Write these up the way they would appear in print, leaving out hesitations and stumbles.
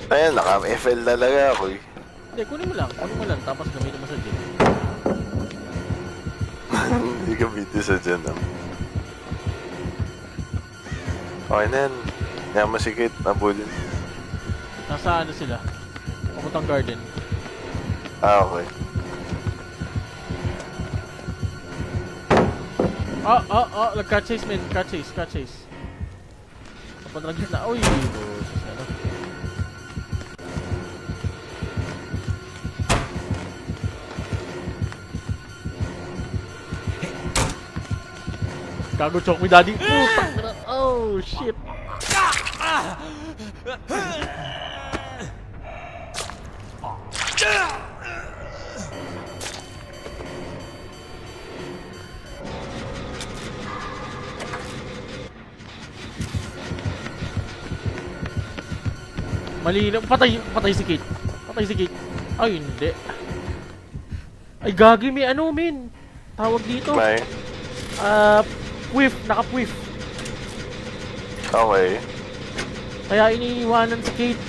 Ayan, naka-FL talaga ako eh. Hindi, kunin mo lang. Kunin mo lang. Tapos gamitin mo sa gym. Hindi ka video sa dyan ah. Okay na yan. Kaya masikit, nabulin. Nasa ano sila? Papuntang garden. Ah, okay. Nag-cat chase, man. Cat chase. Papunta ng gitna. Uy! Boses na, no? Gago, choke me, daddy. Oh, shit. Malinaw. Patay si Kate. Ay, hindi. Ay, gagi, may ano, min. Tawag dito. May. Naka-whiff. Okay. Kaya iniiwanan si Kate.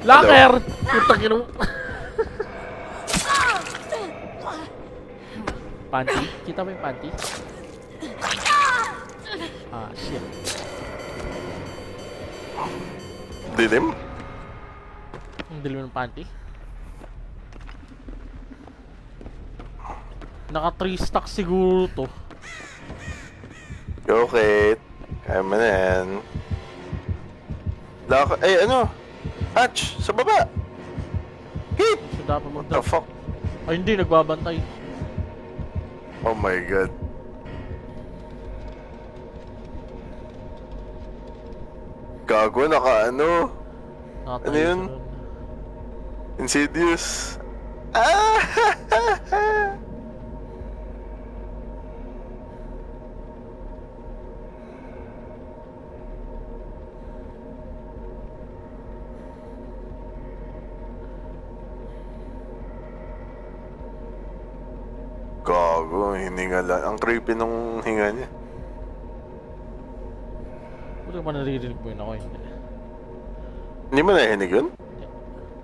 Locker! Putang ino. Panty? Kita mo yung panty? Ah, shit. Dilim? Ang dilim ng panty? Naka 3 stack siguro to. Go, Kate. Kaya mo na yan. Ay, ano? Hatch! Sa baba! Kate! So dapat What the mag-drop. fuck? Ay hindi, nagbabantay. Oh my god. Gago, ano? Nakatayo Ano yun? siya nun. Insidious. Ah! Gago, hininga lang. Ang creepy nung hinga niya. Buti ka pa naririnig mo yun ako, hindi. Hindi mo nahinig yun?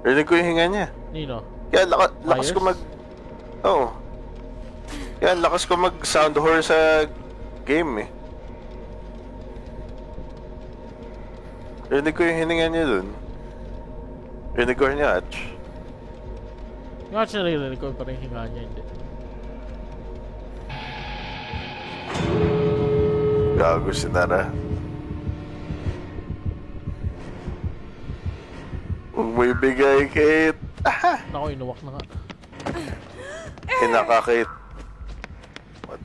Rinig ko yung hinga niya. Nino? Kaya lakas ko mag... Oo. Kaya lakas ko mag sound horror sa game eh. Rinig ko yung hininga niya dun. Rinig ko rin niya, Hatch. Yung actually naririnig ko pa rin hinga niya, hindi. Gago si Nara. Huwag mo ibigay, Kate. Aha! Ako, inuwak na nga. Kinaka-Kate. What?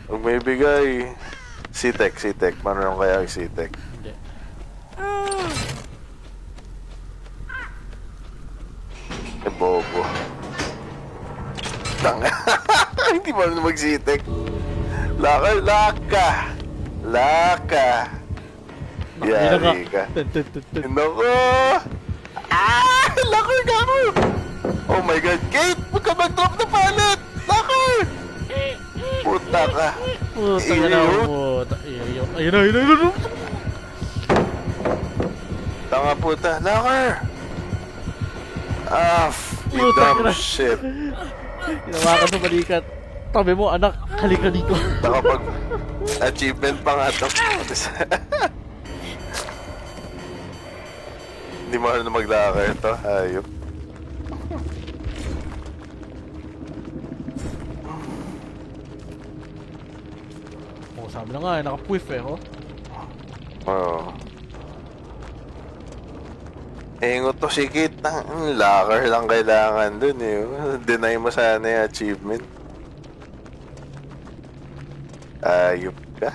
Huwag mo ibigay. C-Tech. Marunong kaya ang C-Tech. Hindi. Eh, bobo. Tanga. Hindi marunong mag-C-Tech. Laka. Yari ka. Nako! Locker gago! Oh my god, Kate! Huwag ka mag-drop na pallet! Locker! Puta ka! Puta ka na mo. Ayun na. Tanga puta, Locker! Ah, you Puta ka dumb na. shit. Ginawa ka sa balikat. Tabi mo, anak, halika dito. Nakapag-achievement pa nga to. Hindi mo na mag-locker to, hayop. Oh, sabi na nga, naka-puwif eh, oh. Oo. Ingot to si Kit. Locker lang kailangan dun eh. Deny mo sana yung achievement. Ayop ka.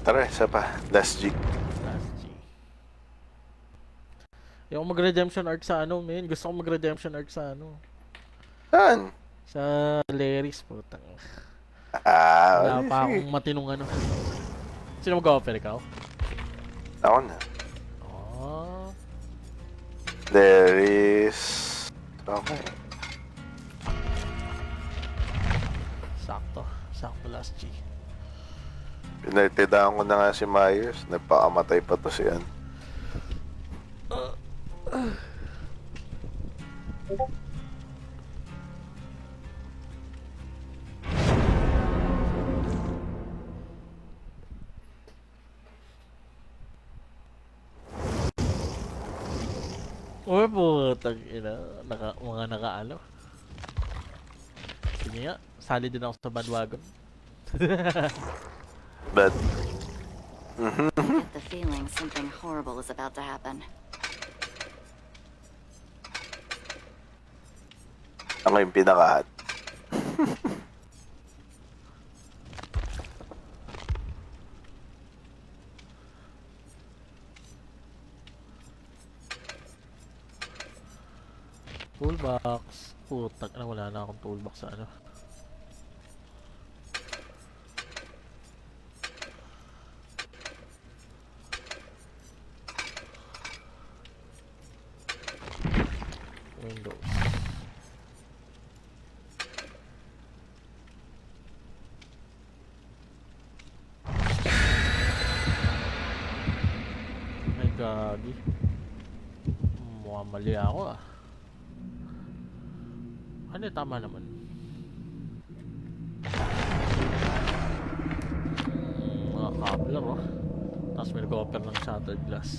Tara, isa pa. Last G. Last G. Yung mag-redemption arc sa ano, man. Gusto ko mag-redemption arc sa ano. Saan? Sa Larry's, putang. Wala pa akong matinong ano. Sino mag-offer, ikaw? Ako na. Oh. There is... Okay. Sakto. Sakto last G. Pinagtidaan ko na nga si Myers. Nagpakamatay pa to si Ann. Uy, putang ina. Mga nakaano. Sige nga. Sali din ako sa bandwagon. But, I get the feeling something horrible is about to happen. ako yung pinaka-hot. Toolbox. Putang ina, wala na akong toolbox sa ano. Windows. Ay, gagi. Mukhang mali ako ah. Ano, tama naman. Mga cobbler oh. Tapos may nag-offer ng shattered glass.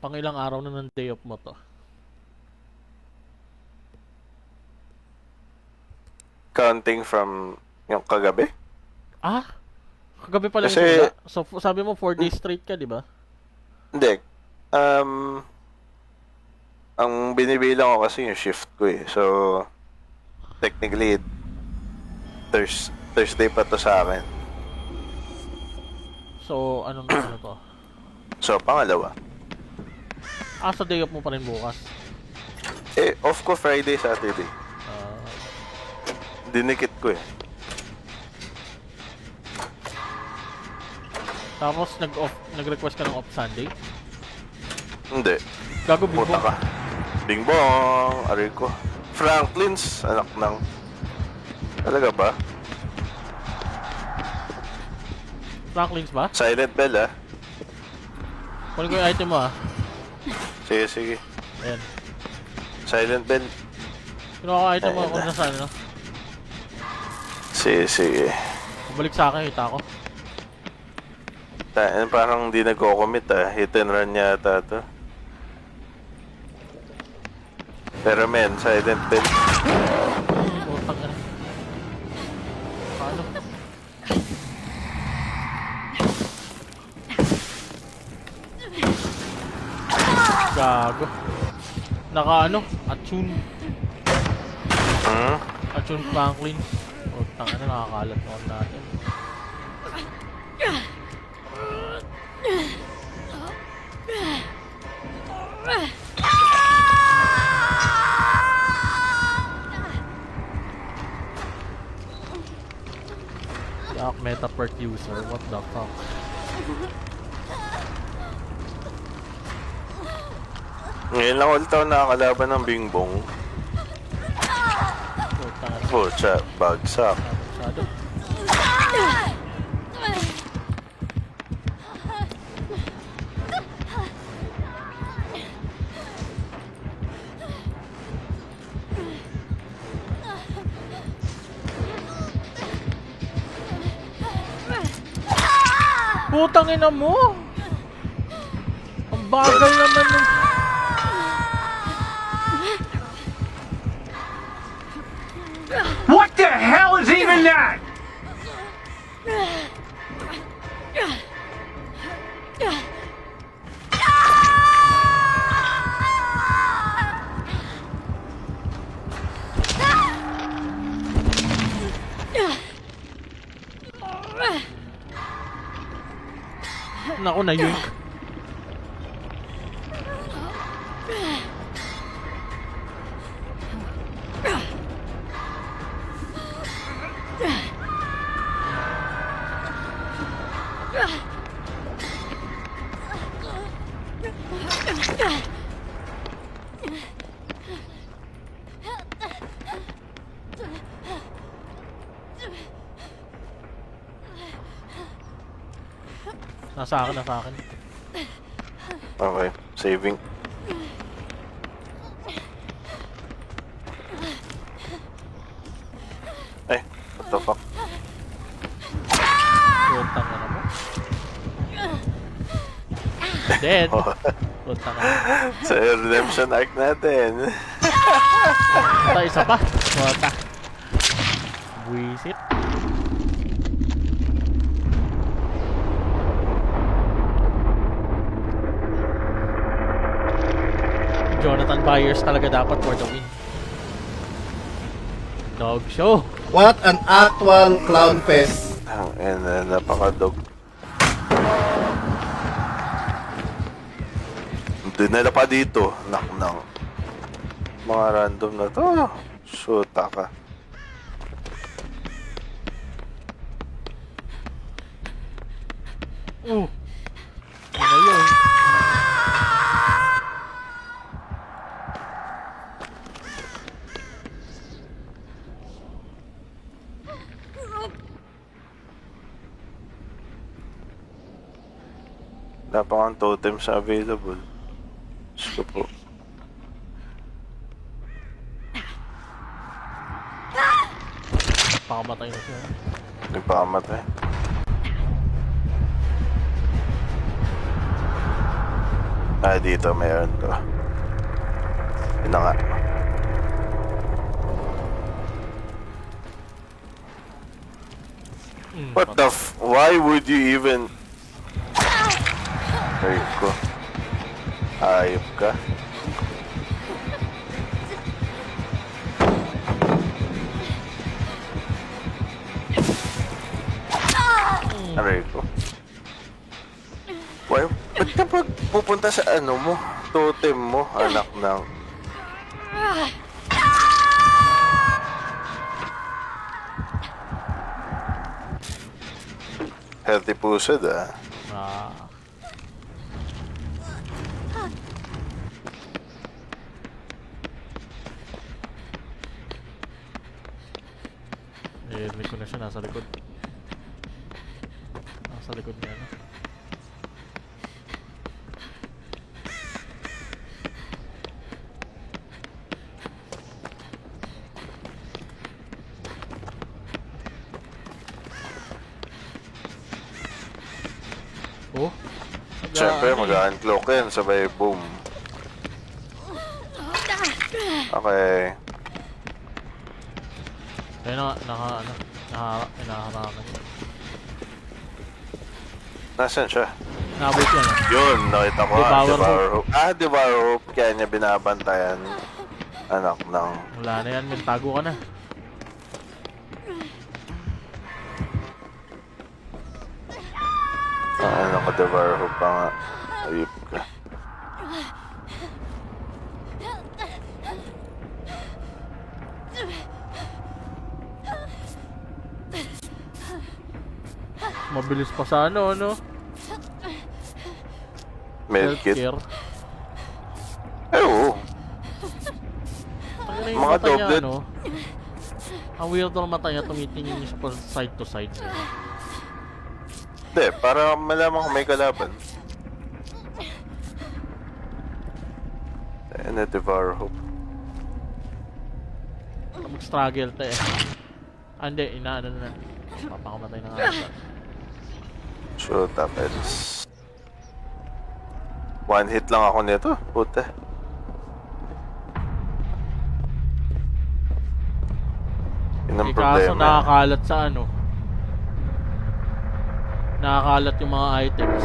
Pang ilang araw na ng day off mo to? Counting from yung kagabi? Ah? Kagabi pala yung Kasi- simula. So, sabi mo 4 days straight ka, di ba? Hindi. Ang binibilang ko kasi yung shift ko eh. So, technically, Thursday pa to sa akin. So, anong ano to? So, pangalawa. Ah, sa day off mo pa rin bukas. Eh, off ko Friday, Saturday. Ah, Dinikit ko eh. tapos nag-request ka ng off Sunday? Hindi. Gago Puta bibo. ka. Bing bong! Aray ko. Franklin's, anak ng... Talaga ba? Franklin's ba? Silent Bell ah. Kunin ko yung item mo ah. Sige, sige. Ayan. Silent Bell. Kinuha ko item mo Ayan kung na. nasaan, no? Sige, sige. Bumalik sa akin, hita ko. Parang hindi nagko-commit ah. Hit and run yata to. Pero men, Silent Bell. Putang ina. Paano? Gago. Naka ano? Attune. Hmm? Attune Franklin. Putang ina, nakakalat naman natin. Yak meta per user, what the fuck? Ngayon lang ulit ako nakakalaban ng Bing Bong. Putang ina, Pucha, bagsak. masyado. Putang ina mo! Ang bagal naman ng... What the hell is even that? Naku, na-yoink. Nasa akin, nasa akin. Okay, saving. Ay, what the fuck? Puntang na mo. Dead. Puntang na. Sa redemption arc natin. Ito, isa pa. Puta. Buisit. Jonathan Byers talaga dapat for the win. Dog show. What an actual clown fest. And napaka-dog. Dinala pa dito. Nak. Mga random na to. Shoota ka. Ano yun? Napakang totems available. Diyos ko po. Pakamatay na siya. Hindi pa kamatay. Ah, dito mayroon to. Yun na nga. What the f... Why would you even... There you go. Ayop ka. There you go. Why? Ba't ka pupunta sa ano mo? Totem mo, anak ng... Healthy pusod ah. Narinig ko na siya, nasa likod. Nasa likod niya na. Oh? Siyempre, mag-uncloak yan, sabay boom. Okay. Kaya nakaharangan niya. Nasaan siya? Nabot yan ah. Yun, nakita ko nga, Devour Devour Hope. Ah, Devour Hope, kaya niya binabantayan. Anak ng... Wala na yan, may tago ka na. Ano ka, Devour Hope pa nga. Ayup ka. Mabilis pa sa ano. Medkit. Healthcare. Eh, oo. Ang yung Mga mata niya, doblet. ano. Ang weird ng mata niya, tumitingin niya siya pa side to side. Hindi, para malaman kung may kalaban. And a Devour Hope. Mag-struggle to eh. Ah, hindi, inaano na. Papakamatay na nga. Shoot happens. One hit lang ako nito. Puta. Yun ang Eh, kaso problema. nakakalat sa ano. Nakakalat yung mga items.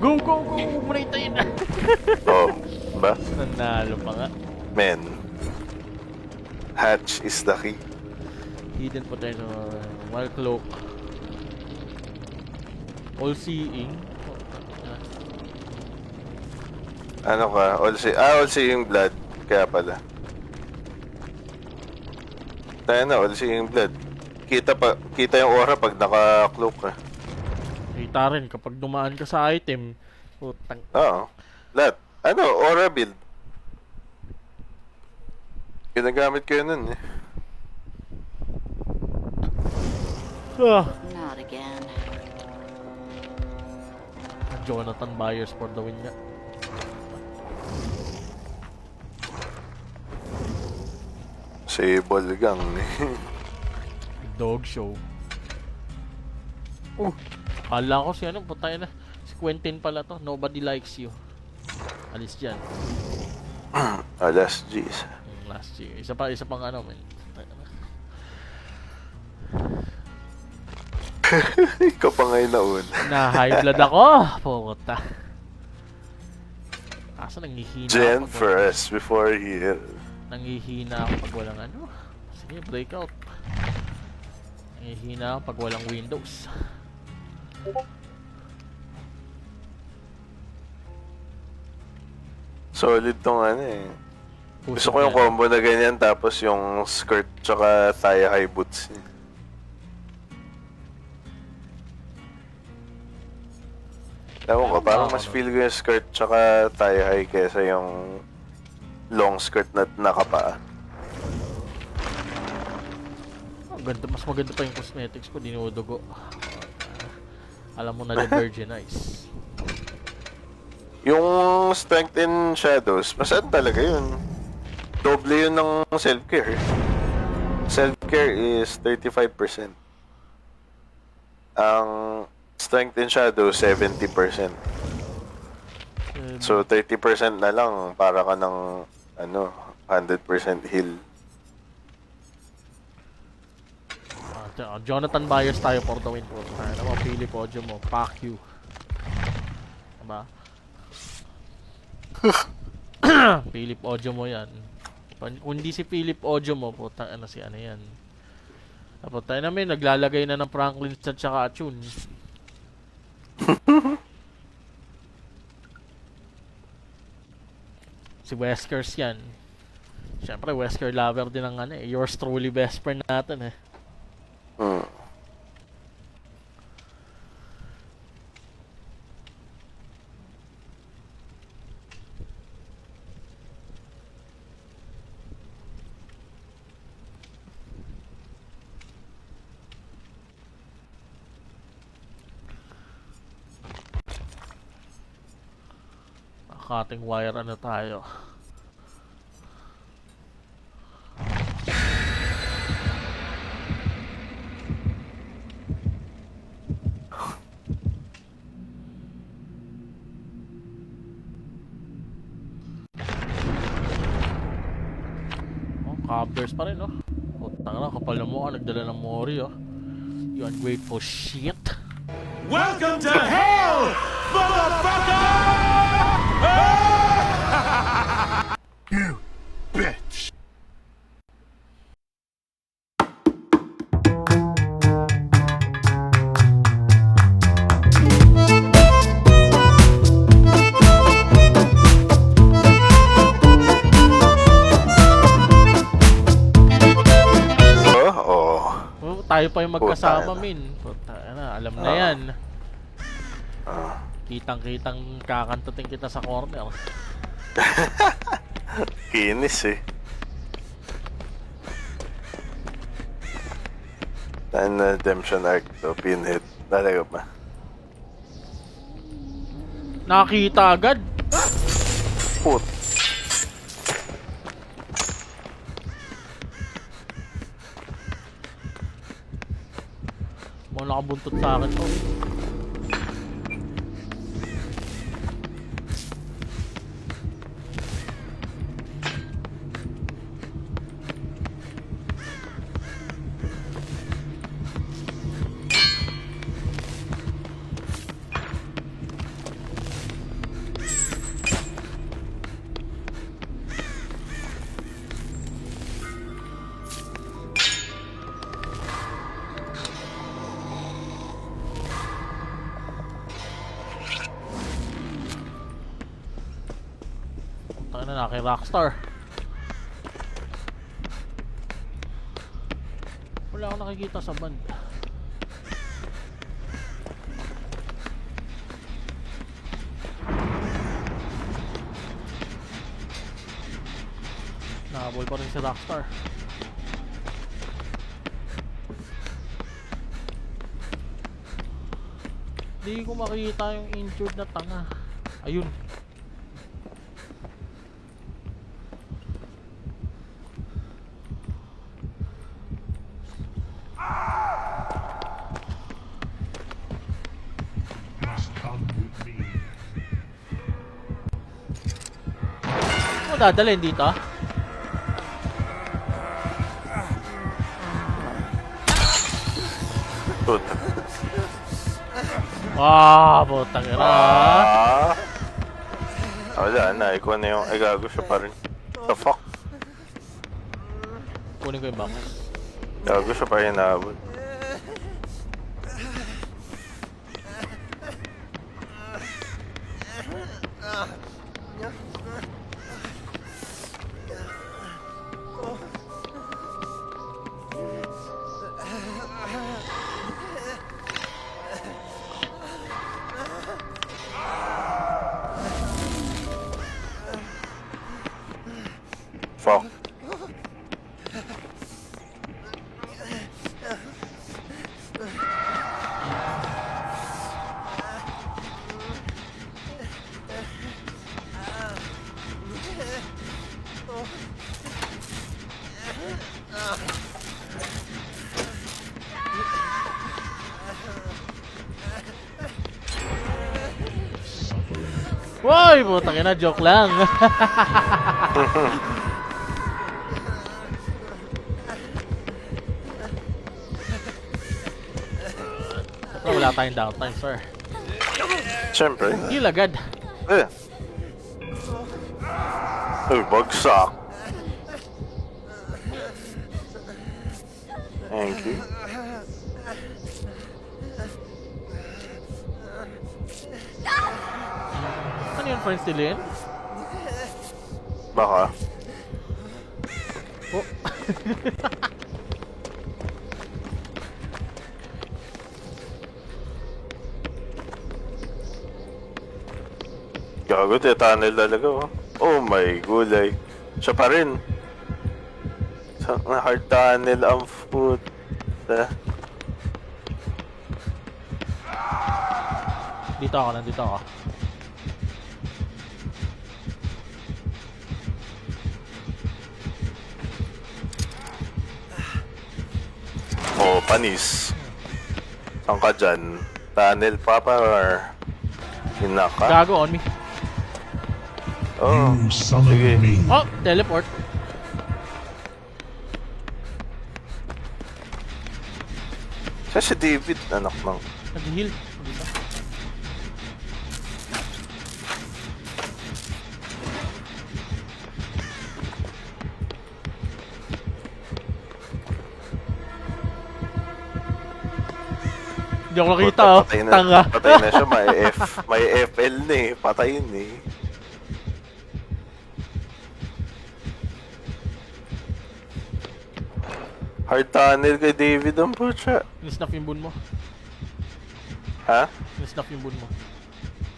Go, go, go! Huwag mo na hintayin na. Oh, ba? Nanalo pa nga. Men. Hatch is the key. Hidden potential. Wild cloak. All seeing. Ano ka? All seeing blood. Kaya pala. Tayo na, all seeing blood. Kita yung aura pag naka-cloak ka. Kita rin kapag dumaan ka sa item. Putang. Oo. Lahat. Ano, aura build. Ginagamit ko yun nun eh. Ah. Not again. Jonathan Byers for the win nga. Si Bolgang eh. Dog show. Kala ko si ano, putay na. Si Quentin pala to. Nobody likes you. Alis dyan. Alas, jeez. Last year. Isa pang ano, man. Putay na. Ikaw pa ngayon naun. Na high blood ako. Puta. Kaso nangihina Gen ako. first before heal. Nangihina ako pag walang ano. Sige, breakout. Nangihina ako pag walang Windows. Solid tong ano eh. Gusto ko yung combo na ganyan tapos yung skirt tsaka thigh high boots niya. Ewan ko, parang mas feel ko yung skirt tsaka thigh high kesa yung long skirt na nakapaa. Ganda, mas maganda pa yung cosmetics ko, dinudugo. Alam mo na the Virgin Eyes. Yung strength in shadows, mas ano talaga yun. Doble yun ng self-care. Self-care is 35%. Ang strength in shadows, 70%. So 30% na lang para ka ng ano, 100% heal. Jonathan Byers tayo for the win po. Ano mo, pili podium mo. Fuck you. Diba? Philip Audio mo yan. Kung hindi si Philip Audio mo, puta, ano si ano yan. Tapos tayo namin, naglalagay na ng Franklin at saka Atune. Si Weskers yan. Siyempre, Wesker lover din ng ano eh. Yours truly best friend natin eh. Cutting wire ano tayo. Cobblers pa rin, no? Putang na, kapal na mukha, nagdala ng Mori, oh. You ungrateful shit. Welcome to hell, motherfucker! You bitch! Tayo pa yung magkasama, min. Puta na, alam na yan. Kitang-kitang kakantutin kita sa corner. Kinis eh. Tan redemption arc to, pinhead. Talaga ba? Nakita agad. Put. Mo nakabuntot sa akin to. na kay Rockstar. Wala akong nakikita sa band. Nakahabol pa rin si Rockstar. Hindi ko makita yung injured na tanga. Ayun. Ano dadalhin dito? Puta. Putang ina. Wala na, ikaw na yung, ay gago siya pa rin. The fuck? Kunin ko yung box. Gago siya pa rin naabot. Fuck. Woy! Putang ina, joke lang. Wala tayong downtime, sir. Siyempre. Heal agad. Eh. Uy, bagsak. Thank you. Ano yun, friends nila yun? Baka. Oh. Gago, tunnel talaga, oh. Oh my gulay. Siya pa rin. Sa hard tunnel ang foot. Dito ako, nandito ako. Oh, panis. Saan ka dyan? Tunnel pa pa or... Hinaka? Gago on me. Oh, You summoned sige. me. Oh, teleport. Siya si David, anak ng... Nag-heal. Dito. Hindi ako nakita, oh. Patay na, Tanga. patay na siya, may FL na eh. Patayin eh. Hard tunnel kay David ang putya. Nisnap yung bun mo. Ha? Nisnap yung bun mo.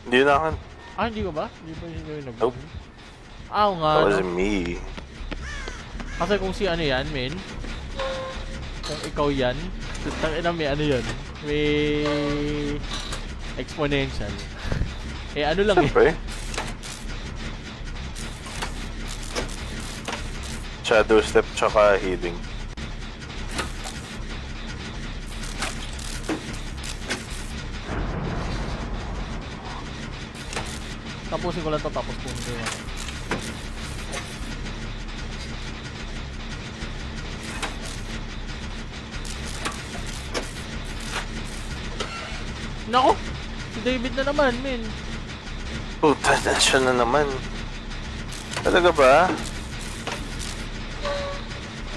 Hindi na akin. Ah, hindi ko ba? Hindi ba yung nag- Nope. Ah, oo nga. That was No? me. Kasi kung si ano yan, men. Kung ikaw yan, tangina may ano yan. May exponential. Eh ano lang eh. Siyempre. Shadow step tsaka healing. Tapusin ko lang to tapos kung hindi ako. Nako! Si David na naman, men. Puta na siya na naman. Talaga ba?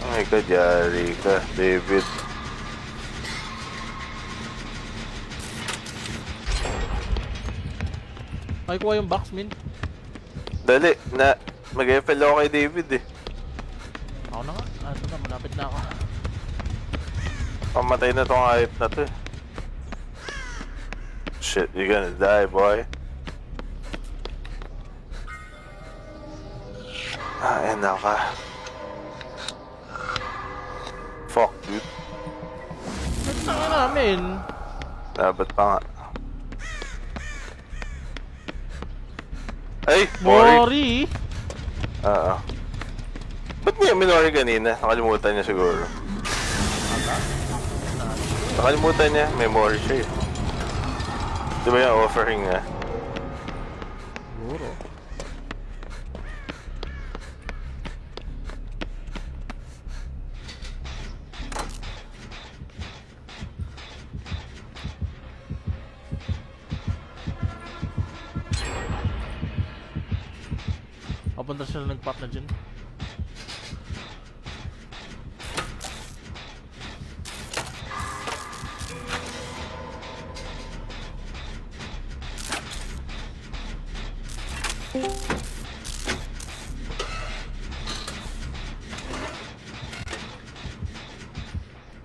Oh my god, yari ka, David. Ay, kuha yung box, men. Dali, na Mag-FL ako kay David eh. Ako na nga. Ito na, malapit na ako. Pamatay na tong hype na to eh. Shit, you're gonna die, boy. Ayan na ka. Fuck, dude. Ba't na nga namin? Dapat pa nga. Ay, Mori! Mori! Oo. Ba't niya minori kanina? Nakalimutan niya siguro. Nakalimutan niya, may Mori siya eh. Di ba yung offering niya? Siguro. Papunta sila nag-pop na dyan.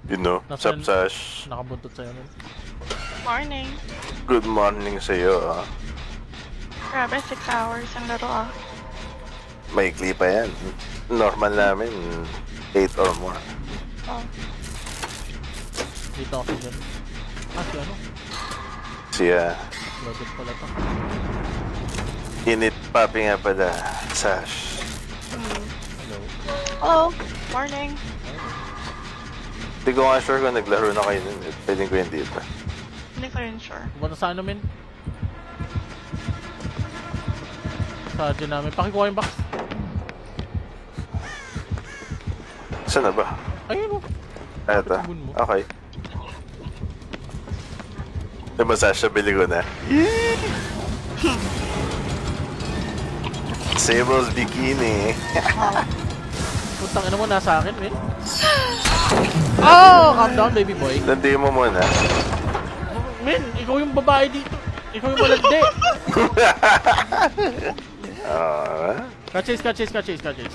You know, Nasaan? Sapsash. Nakabuntot sa'yo nun. Morning. Good morning sa'yo ah. Grabe, 6 hours ang laro ah. Maikli pa yan. Normal namin, 8 or more. Oh. Dito ako dyan. Si ano? Siya, Loaded pala to. init papi nga pala, Sash. Hello. Hello. Morning. Hindi ko nga sure kung naglaro na kayo nun. Pwedeng ko hindi pa. Hindi ko rin sure. Pumunta sa ano, men? Sa dyan namin. Pakikuha yung box. Saan na ba? Ayun o. Eto. Sabon mo. Okay. Diba Sasha, bili ko na. Sable's bikini. Putang ina mo, nasa akin, men. Oh! Calm down, baby boy. Landi mo muna. Men, ikaw yung babae dito. Ikaw yung malandi. Catch chase.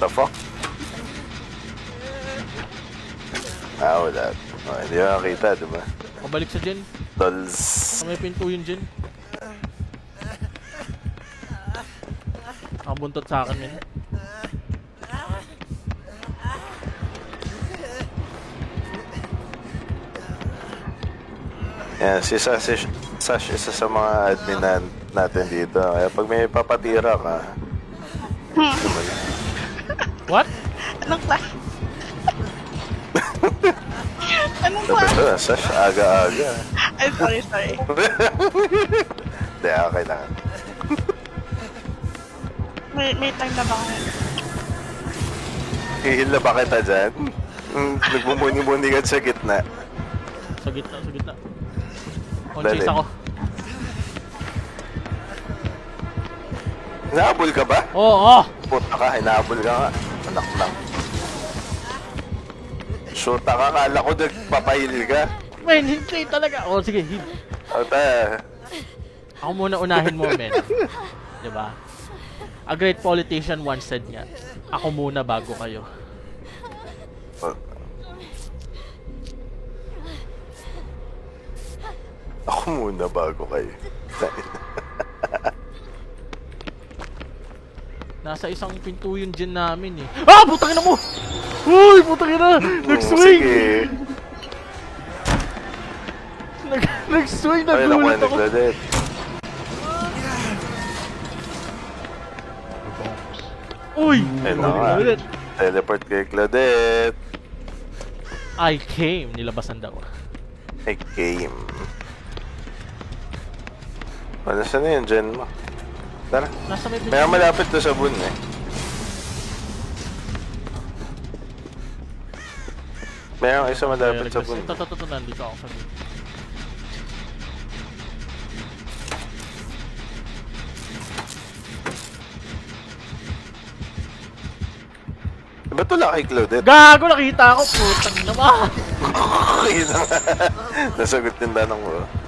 The fuck? Wala. Oh, hindi ko nakita, diba? Pabalik sa dyan. Dolls. Sa may pinto yun dyan. Nakabuntot sa akin, men. Yan, si Sash isa sa mga admin natin dito. Kaya pag may papatira ka, What? Anong class? Anong dapat class? ito, Sash, aga-aga. Ay, sorry. Hindi, okay lang. May time na ba kayo? Hihil na ba kita dyan? Nagmumuni-muni ka sa gitna. Sa gitna. On Dali. chase ako. Hinahabol ka ba? Oo! Puta ka, hinahabol ka nga. Anak lang. Shoota ka, kala ko nagpapahil ka. Men, hindi talaga. Oh, sige, heal. Ota, Ako muna unahin mo, men. Diba? A great politician once said nga, ako muna bago kayo. ako muna bago kayo. Nasa isang pinto yung dyan namin eh. Ah! Putang ina mo! Uy! Putang ina! Nag-swing! Sige. Nag-swing! Ay, nakuha Nagulat ni ako! Claudette. Uy! Ayun na nga. Claudette. Teleport kay Claudette. I came! Nilabasan daw. I came. Ano saan na yun, Jen mo? Tara. Nasa may pinto. May malapit to sa bun eh. Mayroong isa malapit sa bun. Ito, nandito ako sa bun. Ba't wala kay Claudette? Gago! Nakita ako! Putang ina mo! Nasagot yung tanong mo.